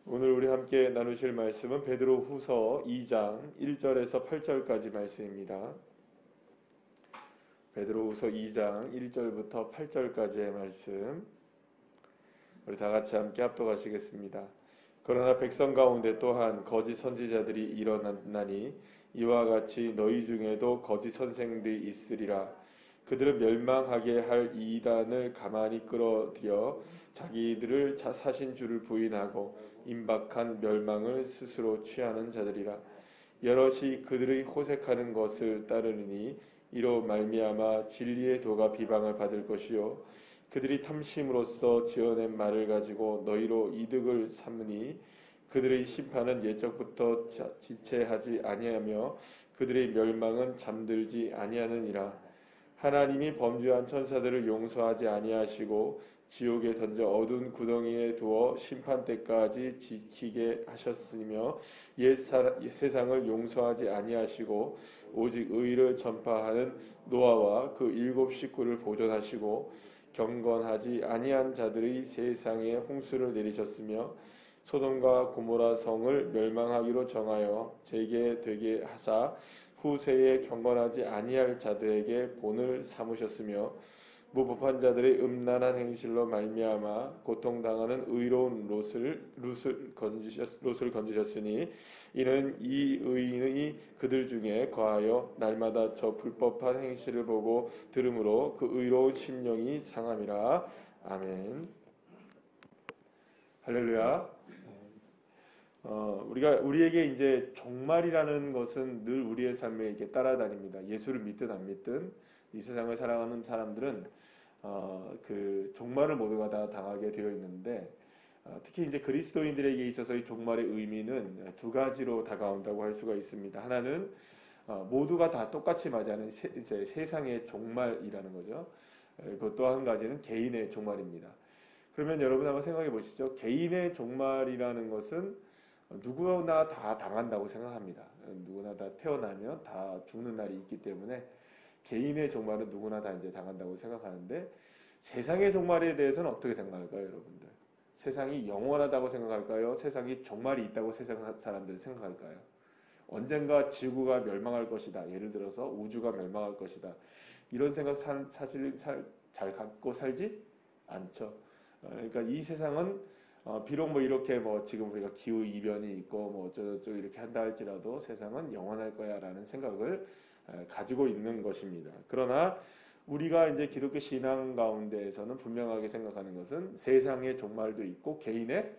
오늘 우리 함께 나누실 말씀은 베드로후서 2장 1절에서 8절까지 말씀입니다. 베드로후서 2장 1절부터 8절까지의 말씀 우리 다 같이 함께 합독하시겠습니다. 그러나 백성 가운데 또한 거짓 선지자들이 일어나니 이와 같이 너희 중에도 거짓 선생들이 있으리라. 그들은 멸망하게 할 이단을 가만히 끌어들여 자기들을 사신 주를 부인하고 임박한 멸망을 스스로 취하는 자들이라. 여럿이 그들의 호색하는 것을 따르니 이로 말미암아 진리의 도가 비방을 받을 것이요 그들이 탐심으로써 지어낸 말을 가지고 너희로 이득을 삼으니 그들의 심판은 예적부터 지체하지 아니하며 그들의 멸망은 잠들지 아니하느니라. 하나님이 범죄한 천사들을 용서하지 아니하시고 지옥에 던져 어두운 구덩이에 두어 심판 때까지 지키게 하셨으며 옛 세상을 용서하지 아니하시고 오직 의를 전파하는 노아와 그 7 식구를 보존하시고 경건하지 아니한 자들의 세상에 홍수를 내리셨으며 소돔과 고모라 성을 멸망하기로 정하여 재개되게 하사 후세에 경건하지 아니할 자들에게 본을 삼으셨으며 무법한 자들의 음란한 행실로 말미암아 고통당하는 의로운 롯을 건지셨으니 이는 이 의인이 그들 중에 거하여 날마다 저 불법한 행실을 보고 들으므로 그 의로운 심령이 상함이라. 아멘. 할렐루야. 우리에게 이제 종말이라는 것은 늘 우리의 삶에 이렇게 따라다닙니다. 예수를 믿든 안 믿든 이 세상을 살아가는 사람들은 그 종말을 모두가 다 당하게 되어 있는데 특히 이제 그리스도인들에게 있어서 이 종말의 의미는 두 가지로 다가온다고 할 수가 있습니다. 하나는 모두가 다 똑같이 맞이하는 이제 세상의 종말이라는 거죠. 그리고 또 한 가지는 개인의 종말입니다. 그러면 여러분 한번 생각해 보시죠. 개인의 종말이라는 것은 누구나 다 당한다고 생각합니다. 누구나 다 태어나면 다 죽는 날이 있기 때문에 개인의 종말은 누구나 다 이제 당한다고 생각하는데 세상의 종말에 대해서는 어떻게 생각할까요, 여러분들? 세상이 영원하다고 생각할까요? 세상이 종말이 있다고 세상 사람들이 생각할까요? 언젠가 지구가 멸망할 것이다. 예를 들어서 우주가 멸망할 것이다. 이런 생각 사실 잘 갖고 살지 않죠. 그러니까 이 세상은 비록 뭐 이렇게 뭐 지금 우리가 기후 이변이 있고 뭐 어쩌고저쩌고 이렇게 한다 할지라도 세상은 영원할 거야라는 생각을 가지고 있는 것입니다. 그러나 우리가 이제 기독교 신앙 가운데에서는 분명하게 생각하는 것은 세상의 종말도 있고 개인의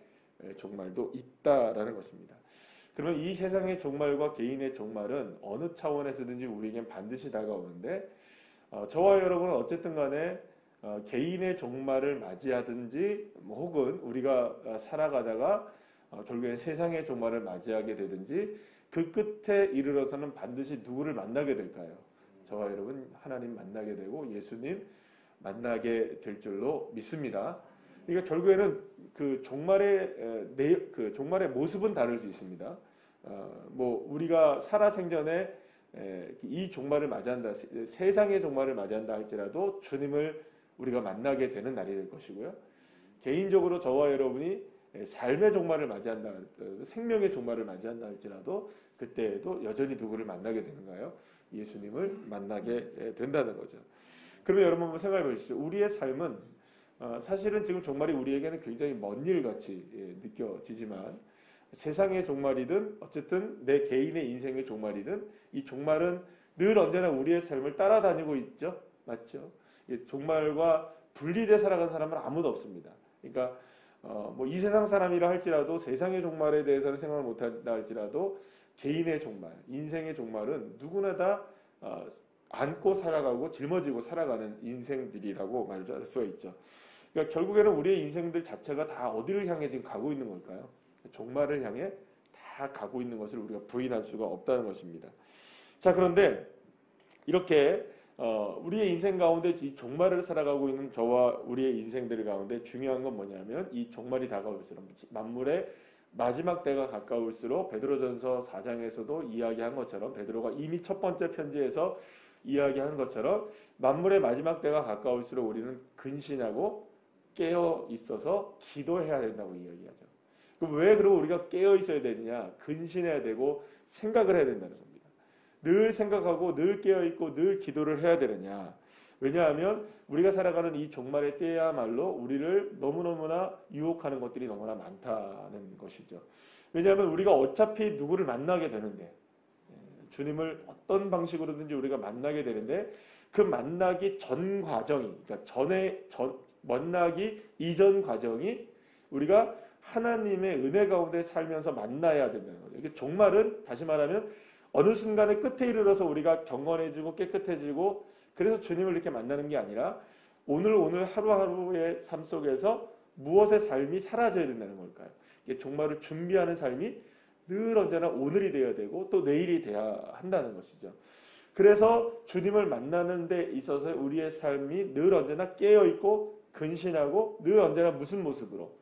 종말도 있다라는 것입니다. 그러면 이 세상의 종말과 개인의 종말은 어느 차원에서든지 우리에겐 반드시 다가오는데 저와 여러분은 어쨌든 간에 개인의 종말을 맞이하든지 혹은 우리가 살아가다가 결국엔 세상의 종말을 맞이하게 되든지 그 끝에 이르러서는 반드시 누구를 만나게 될까요? 저와 여러분 하나님 만나게 되고 예수님 만나게 될 줄로 믿습니다. 그러니까 결국에는 그 종말의 모습은 다를 수 있습니다. 뭐 우리가 살아생전에 이 종말을 맞이한다, 세상의 종말을 맞이한다 할지라도 주님을 우리가 만나게 되는 날이 될 것이고요. 개인적으로 저와 여러분이 삶의 종말을 맞이한다, 생명의 종말을 맞이한다 할지라도 그때에도 여전히 누구를 만나게 되는가요? 예수님을 만나게 된다는 거죠. 그러면 여러분 한번 생각해 보시죠. 우리의 삶은 사실은 지금 종말이 우리에게는 굉장히 먼 일같이 느껴지지만 세상의 종말이든 어쨌든 내 개인의 인생의 종말이든 이 종말은 늘 언제나 우리의 삶을 따라다니고 있죠. 맞죠? 종말과 분리돼 살아간 사람은 아무도 없습니다. 그러니까 뭐 이 세상 사람이라 할지라도 세상의 종말에 대해서는 생각을 못한다 할지라도 개인의 종말, 인생의 종말은 누구나 다 안고 살아가고 짊어지고 살아가는 인생들이라고 말할 수가 있죠. 그러니까 결국에는 우리의 인생들 자체가 다 어디를 향해 지금 가고 있는 걸까요? 종말을 향해 다 가고 있는 것을 우리가 부인할 수가 없다는 것입니다. 자, 그런데 이렇게 우리의 인생 가운데 이 종말을 살아가고 있는 저와 우리의 인생들 가운데 중요한 건 뭐냐면 이 종말이 다가올수록 만물의 마지막 때가 가까울수록 베드로전서 4장에서도 이야기한 것처럼 베드로가 이미 첫 번째 편지에서 이야기한 것처럼 만물의 마지막 때가 가까울수록 우리는 근신하고 깨어 있어서 기도해야 된다고 이야기하죠. 그럼 왜 그러고 우리가 깨어 있어야 되느냐? 근신해야 되고 생각을 해야 된다는 겁니다. 늘 생각하고 늘 깨어 있고 늘 기도를 해야 되느냐? 왜냐하면 우리가 살아가는 이 종말의 때야말로 우리를 너무너무나 유혹하는 것들이 너무나 많다는 것이죠. 왜냐하면 우리가 어차피 누구를 만나게 되는데, 주님을 어떤 방식으로든지 우리가 만나게 되는데, 그 만나기 전 과정이, 그러니까 만나기 이전 과정이 우리가 하나님의 은혜 가운데 살면서 만나야 된다는 거죠. 이게 종말은 다시 말하면 어느 순간의 끝에 이르러서 우리가 경건해지고 깨끗해지고 그래서 주님을 이렇게 만나는 게 아니라 오늘 하루하루의 삶 속에서 무엇의 삶이 사라져야 된다는 걸까요? 이게 종말을 준비하는 삶이 늘 언제나 오늘이 되어야 되고 또 내일이 돼야 한다는 것이죠. 그래서 주님을 만나는 데 있어서 우리의 삶이 늘 언제나 깨어있고 근신하고 늘 언제나 무슨 모습으로?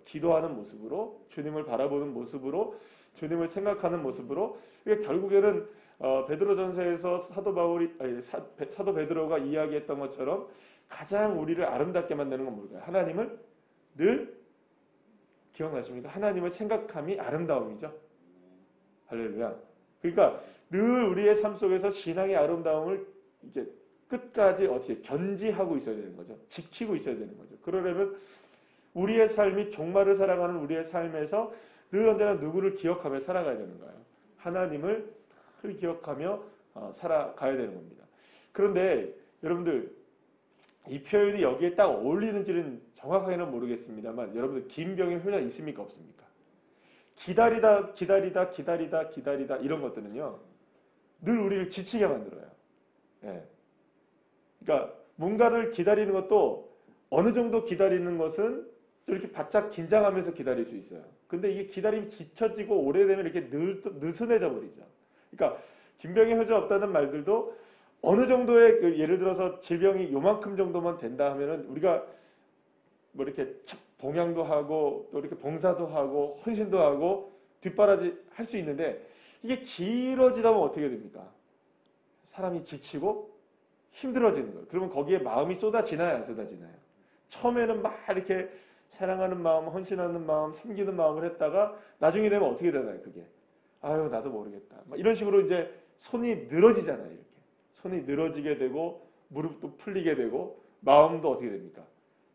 기도하는 모습으로, 주님을 바라보는 모습으로, 주님을 생각하는 모습으로. 그러니까 결국에는 베드로전서에서 사도 베드로가 이야기했던 것처럼 가장 우리를 아름답게 만드는 건 뭘까요? 하나님을 늘 기억나십니까? 하나님을 생각함이 아름다움이죠. 할렐루야. 그러니까 늘 우리의 삶 속에서 신앙의 아름다움을 이제 끝까지 어떻게 견지하고 있어야 되는 거죠. 지키고 있어야 되는 거죠. 그러려면 우리의 삶이 종말을 살아가는 우리의 삶에서 늘 언제나 누구를 기억하며 살아가야 되는 거예요. 하나님을 늘 기억하며 살아가야 되는 겁니다. 그런데 여러분들 이 표현이 여기에 딱 어울리는지는 정확하게는 모르겠습니다만 여러분들 김병의 효자 있습니까 없습니까? 기다리다 이런 것들은요 늘 우리를 지치게 만들어요. 예. 그러니까 뭔가를 기다리는 것도 어느 정도 기다리는 것은 이렇게 바짝 긴장하면서 기다릴 수 있어요. 근데 이게 기다림이 지쳐지고 오래되면 이렇게 느슨해져 버리죠. 그러니까 김병의 효자 없다는 말들도 어느 정도의 예를 들어서 질병이 요만큼 정도만 된다 하면은 우리가 뭐 이렇게 봉양도 하고 또 이렇게 봉사도 하고 헌신도 하고 뒷바라지 할 수 있는데 이게 길어지다 보면 어떻게 됩니까? 사람이 지치고 힘들어지는 거예요. 그러면 거기에 마음이 쏟아지나요? 안 쏟아지나요? 처음에는 막 이렇게 사랑하는 마음, 헌신하는 마음, 섬기는 마음을 했다가 나중에 되면 어떻게 되나요? 그게 아유 나도 모르겠다. 막 이런 식으로 이제 손이 늘어지잖아요. 이렇게 손이 늘어지게 되고 무릎도 풀리게 되고 마음도 어떻게 됩니까?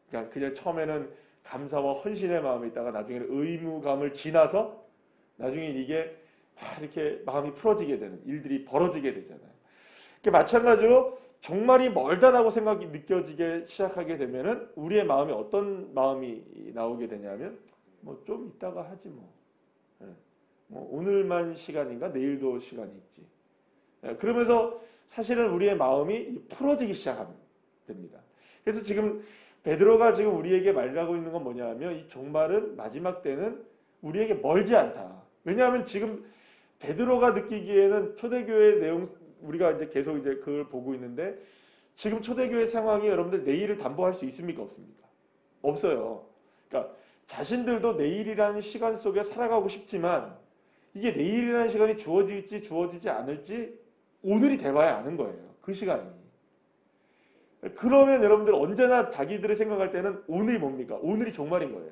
그러니까 그냥 처음에는 감사와 헌신의 마음이 있다가 나중에는 의무감을 지나서 나중에 이게 이렇게 마음이 풀어지게 되는 일들이 벌어지게 되잖아요. 마찬가지로 종말이 멀다라고 생각이 느껴지게 시작하게 되면은 우리의 마음이 어떤 마음이 나오게 되냐면 뭐 좀 이따가 하지 뭐. 뭐 오늘만 시간인가 내일도 시간이 있지. 그러면서 사실은 우리의 마음이 풀어지기 시작됩니다. 그래서 지금 베드로가 지금 우리에게 말하고 있는 건 뭐냐면 이 종말은 마지막 때는 우리에게 멀지 않다. 왜냐하면 지금 베드로가 느끼기에는 초대교회 내용 우리가 이제 계속 이제 그걸 보고 있는데 지금 초대교회 상황이 여러분들 내일을 담보할 수 있습니까 없습니까? 없어요. 그러니까 자신들도 내일이라는 시간 속에 살아가고 싶지만 이게 내일이라는 시간이 주어질지 주어지지 않을지 오늘이 돼봐야 아는 거예요. 그 시간이. 그러면 여러분들 언제나 자기들이 생각할 때는 오늘이 뭡니까? 오늘이 종말인 거예요.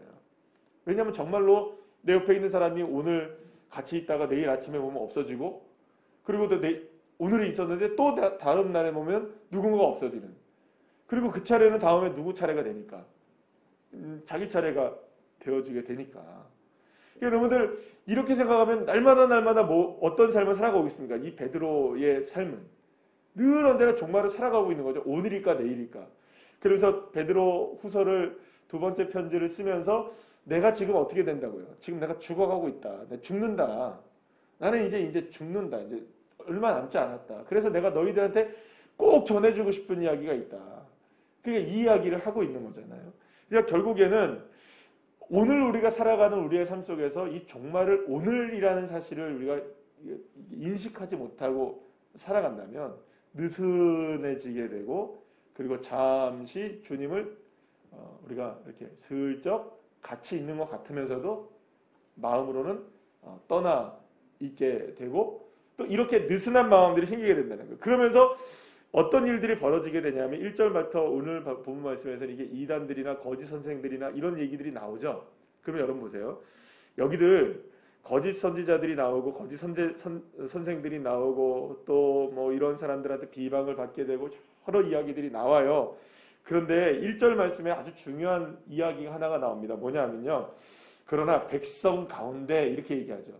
왜냐하면 정말로 내 옆에 있는 사람이 오늘 같이 있다가 내일 아침에 보면 없어지고 그리고 또 오늘이 있었는데 또 다른 날에 보면 누군가가 없어지는. 그리고 그 차례는 다음에 누구 차례가 되니까 자기 차례가 되어지게 되니까. 여러분들 이렇게 생각하면 날마다 뭐 어떤 삶을 살아가고 있습니까? 이 베드로의 삶은 늘 언제나 종말을 살아가고 있는 거죠. 오늘일까 내일일까. 그래서 베드로 후서를 두 번째 편지를 쓰면서 내가 지금 어떻게 된다고요? 지금 내가 죽어가고 있다. 내가 죽는다. 나는 이제 죽는다. 이제 얼마 남지 않았다. 그래서 내가 너희들한테 꼭 전해주고 싶은 이야기가 있다. 그게 이 이야기를 하고 있는 거잖아요. 그러니까 결국에는 오늘 우리가 살아가는 우리의 삶 속에서 이 종말을 오늘이라는 사실을 우리가 인식하지 못하고 살아간다면 느슨해지게 되고 그리고 잠시 주님을 우리가 이렇게 슬쩍 같이 있는 것 같으면서도 마음으로는 떠나 있게 되고 또 이렇게 느슨한 마음들이 생기게 된다는 거예요. 그러면서 어떤 일들이 벌어지게 되냐면 1절부터 오늘 본문 말씀에서는 이게 이단들이나 거짓 선생들이나 이런 얘기들이 나오죠. 그러면 여러분 보세요. 여기들 거짓 선지자들이 나오고 거짓 선생들이 나오고 또 뭐 이런 사람들한테 비방을 받게 되고 여러 이야기들이 나와요. 그런데 1절 말씀에 아주 중요한 이야기가 하나가 나옵니다. 뭐냐면요. 그러나 백성 가운데 이렇게 얘기하죠.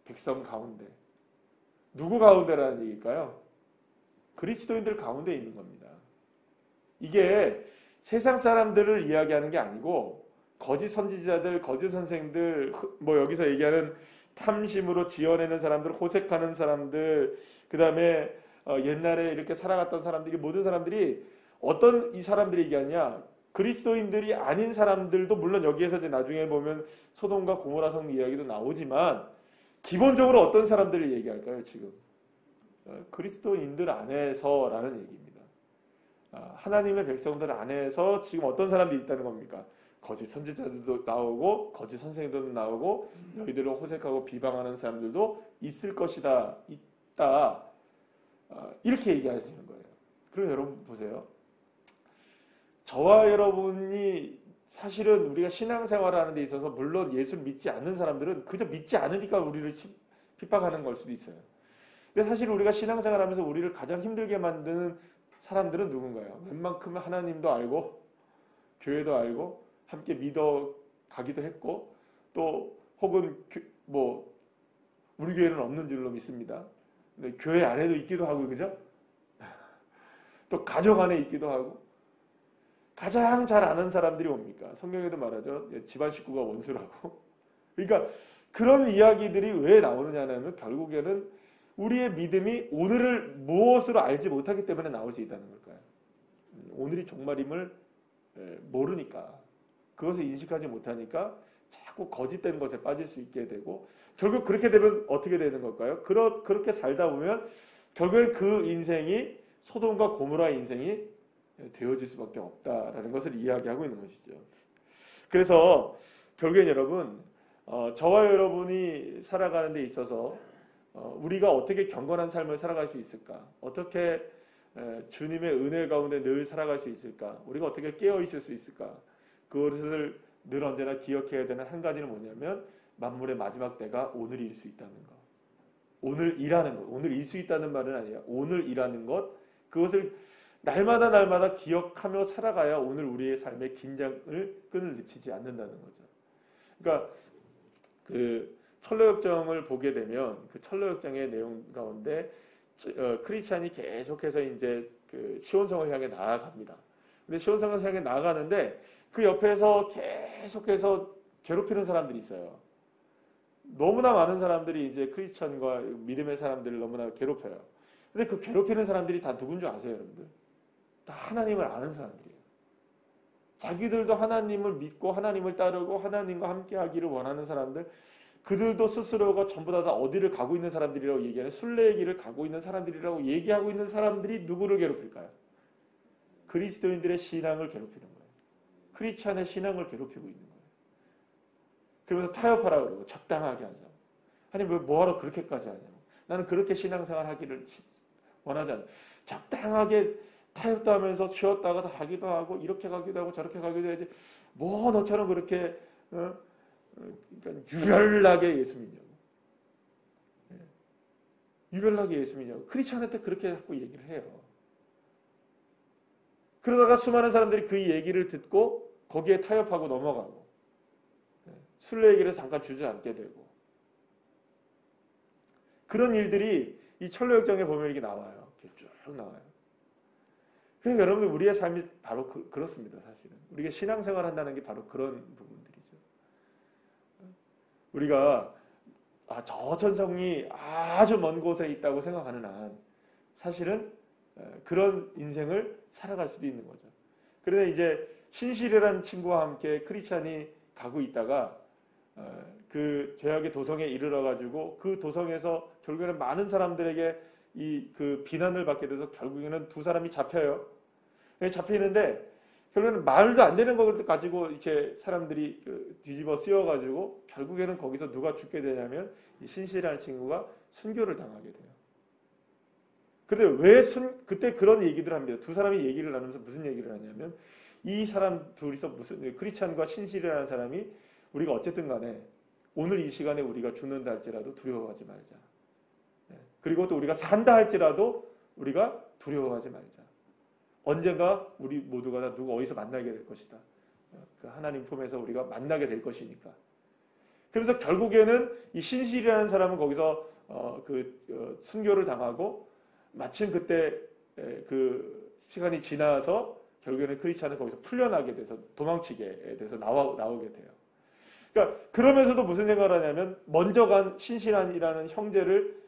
백성 가운데. 누구 가운데라는 얘기일까요? 그리스도인들 가운데 있는 겁니다. 이게 세상 사람들을 이야기하는 게 아니고 거짓 선지자들, 거짓 선생들, 뭐 여기서 얘기하는 탐심으로 지어내는 사람들, 호색하는 사람들, 그 다음에 옛날에 이렇게 살아갔던 사람들이 모든 사람들이 어떤 이 사람들이 얘기하냐? 그리스도인들이 아닌 사람들도 물론 여기에서 이제 나중에 보면 소돔과 고모라 성 이야기도 나오지만 기본적으로 어떤 사람들을 얘기할까요? 지금 그리스도인들 안에서라는 얘기입니다. 하나님의 백성들 안에서 지금 어떤 사람들이 있다는 겁니까? 거짓 선지자들도 나오고 거짓 선생들도 나오고 너희들을 호색하고 비방하는 사람들도 있을 것이다. 있다. 이렇게 얘기하시는 거예요. 그럼 여러분 보세요. 저와 여러분이 사실은 우리가 신앙생활을 하는 데 있어서 물론 예수를 믿지 않는 사람들은 그저 믿지 않으니까 우리를 핍박하는 걸 수도 있어요. 근데 사실 우리가 신앙생활 하면서 우리를 가장 힘들게 만드는 사람들은 누군가요? 웬만큼 하나님도 알고 교회도 알고 함께 믿어 가기도 했고 또 혹은 뭐 우리 교회는 없는 줄로 믿습니다. 근데 교회 안에도 있기도 하고 그죠? 또 가족 안에 있기도 하고 가장 잘 아는 사람들이 뭡니까? 성경에도 말하죠. 집안 식구가 원수라고. 그러니까 그런 이야기들이 왜 나오느냐면 결국에는 우리의 믿음이 오늘을 무엇으로 알지 못하기 때문에 나올 수 있다는 걸까요? 오늘이 종말임을 모르니까 그것을 인식하지 못하니까 자꾸 거짓된 것에 빠질 수 있게 되고 결국 그렇게 되면 어떻게 되는 걸까요? 그렇게 살다 보면 결국엔 그 인생이 소돔과 고모라 인생이 되어질 수밖에 없다라는 것을 이야기하고 있는 것이죠. 그래서 결국엔 여러분 저와 여러분이 살아가는 데 있어서 우리가 어떻게 경건한 삶을 살아갈 수 있을까? 어떻게 주님의 은혜 가운데 늘 살아갈 수 있을까? 우리가 어떻게 깨어 있을 수 있을까? 그것을 늘 언제나 기억해야 되는 한 가지는 뭐냐면 만물의 마지막 때가 오늘일 수 있다는 것. 오늘이라는 것. 오늘일 수 있다는 말은 아니야. 오늘이라는 것. 그것을 날마다 기억하며 살아가야 오늘 우리의 삶의 긴장을 끈을 늦추지 않는다는 거죠. 그러니까 그 철로역정을 보게 되면 그 철로역정의 내용 가운데 크리스찬이 계속해서 이제 그 시온성을 향해 나아갑니다. 근데 시온성을 향해 나아가는데 그 옆에서 계속해서 괴롭히는 사람들이 있어요. 너무나 많은 사람들이 이제 크리스찬과 믿음의 사람들을 너무나 괴롭혀요. 근데 그 괴롭히는 사람들이 다 누군 줄 아세요, 여러분들? 다 하나님을 아는 사람들이에요. 자기들도 하나님을 믿고 하나님을 따르고 하나님과 함께하기를 원하는 사람들, 그들도 스스로가 전부 다 어디를 가고 있는 사람들이라고 얘기하는 순례의 길을 가고 있는 사람들이라고 얘기하고 있는 사람들이 누구를 괴롭힐까요? 그리스도인들의 신앙을 괴롭히는 거예요. 크리스찬의 신앙을 괴롭히고 있는 거예요. 그러면서 타협하라고 그러고 적당하게 하자고. 아니 뭐하러 그렇게까지 하냐고. 나는 그렇게 신앙생활 하기를 원하지 않아요. 적당하게 타협도 하면서 쉬었다가 하기도 하고 이렇게 가기도 하고 저렇게 가기도 해야지 뭐 너처럼 그렇게 그러니까 유별나게 예수 믿냐고. 유별나게 예수 믿냐고. 크리스찬한테 그렇게 자꾸 얘기를 해요. 그러다가 수많은 사람들이 그 얘기를 듣고 거기에 타협하고 넘어가고 순례 얘기를 잠깐 주저앉게 되고 그런 일들이 이 철로역정에 보면 이렇게 나와요. 이렇게 쭉 나와요. 그러니까 여러분 우리의 삶이 바로 그렇습니다. 사실은 우리가 신앙생활 한다는 게 바로 그런 부분들이죠. 우리가 저 천성이 아주 먼 곳에 있다고 생각하는 한 사실은 그런 인생을 살아갈 수도 있는 거죠. 그런데 이제 신실이라는 친구와 함께 크리스찬이 가고 있다가 그 죄악의 도성에 이르러 가지고 그 도성에서 결국에는 많은 사람들에게 그 비난을 받게 돼서 결국에는 두 사람이 잡혀요. 잡히는데 결국에는 말도 안 되는 걸 가지고 이렇게 사람들이 뒤집어 씌워가지고 결국에는 거기서 누가 죽게 되냐면 이 신실이라는 친구가 순교를 당하게 돼요. 그런데 왜 그때 그런 얘기들을 합니다. 두 사람이 얘기를 나누면서 무슨 얘기를 하냐면 이 사람 둘이서 무슨 크리스찬과 신실이라는 사람이 우리가 어쨌든 간에 오늘 이 시간에 우리가 죽는다 할지라도 두려워하지 말자. 그리고 또 우리가 산다 할지라도 우리가 두려워하지 말자. 언젠가 우리 모두가 다 누구 어디서 만나게 될 것이다. 그 하나님 품에서 우리가 만나게 될 것이니까. 그래서 결국에는 이 신실이라는 사람은 거기서 순교를 당하고 마침 그때 그 시간이 지나서 결국에는 크리스찬은 거기서 풀려나게 돼서 도망치게 돼서 나오게 돼요. 그러니까 그러면서도 무슨 생각을 하냐면 먼저 간 신실한이라는 형제를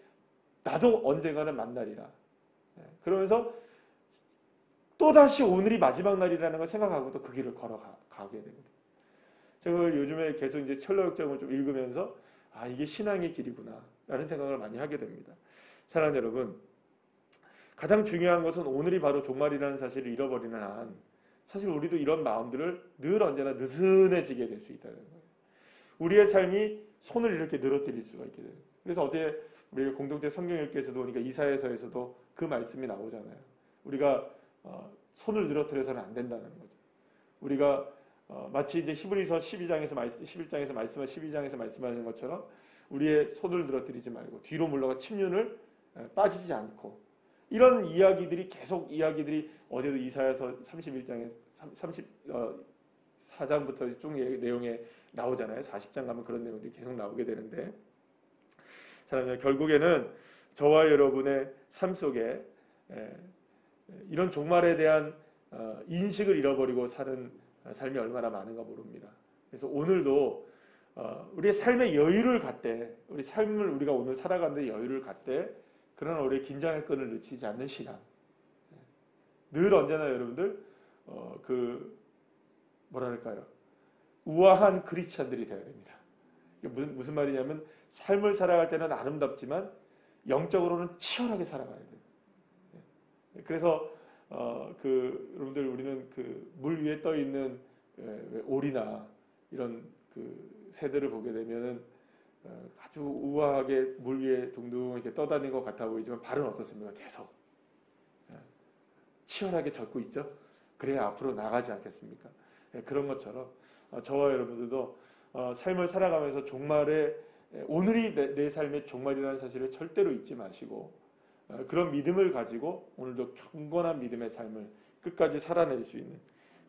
나도 언젠가는 만나리라. 그러면서 또다시 오늘이 마지막 날이라는 걸 생각하고도 그 길을 걸어가게 됩니다. 제가 요즘에 계속 이제 철로역정을 좀 읽으면서 이게 신앙의 길이구나 라는 생각을 많이 하게 됩니다. 사랑하는 여러분, 가장 중요한 것은 오늘이 바로 종말이라는 사실을 잃어버리는 한 사실 우리도 이런 마음들을 늘 언제나 느슨해지게 될 수 있다는 거예요. 우리의 삶이 손을 이렇게 늘어뜨릴 수가 있게 돼요. 그래서 어제 우리 공동체 성경 읽기에서도 보니까 이사야서에서도 그 말씀이 나오잖아요. 우리가 손을 늘어뜨려서는 안 된다는 거죠. 우리가 마치 이제 히브리서 11장에서 말씀하시는 것처럼 우리의 손을 늘어뜨리지 말고 뒤로 물러가 침륜을 빠지지 않고 이런 이야기들이 계속 어제도 이사야서 31장에 34장부터 쭉 내용에 나오잖아요. 40장 가면 그런 내용들이 계속 나오게 되는데 사랑하는 결국에는 저와 여러분의 삶 속에 이런 종말에 대한 인식을 잃어버리고 사는 삶이 얼마나 많은가 모릅니다. 그래서 오늘도 우리의 삶의 여유를 갖되 우리 삶을 우리가 오늘 살아가는데 여유를 갖되 그러나 우리의 긴장의 끈을 놓치지 않는 신앙. 늘 언제나 여러분들 뭐랄까요? 우아한 크리스찬들이 되어야 됩니다. 이게 무슨 말이냐면 삶을 살아갈 때는 아름답지만 영적으로는 치열하게 살아가야 돼요. 그래서 여러분들 우리는 그 물 위에 떠 있는 오리나 이런 그 새들을 보게 되면은 아주 우아하게 물 위에 둥둥 이렇게 떠다니는 것 같아 보이지만 발은 어떻습니까? 계속 치열하게 젓고 있죠. 그래야 앞으로 나가지 않겠습니까? 그런 것처럼 저와 여러분들도 삶을 살아가면서 종말에 오늘이 내 삶의 종말이라는 사실을 절대로 잊지 마시고 그런 믿음을 가지고 오늘도 경건한 믿음의 삶을 끝까지 살아낼 수 있는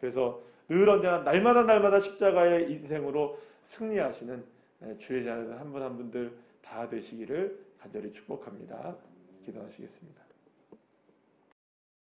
그래서 늘 언제나 날마다 십자가의 인생으로 승리하시는 주의 자녀들 한 분 한 분들 다 되시기를 간절히 축복합니다. 기도하시겠습니다.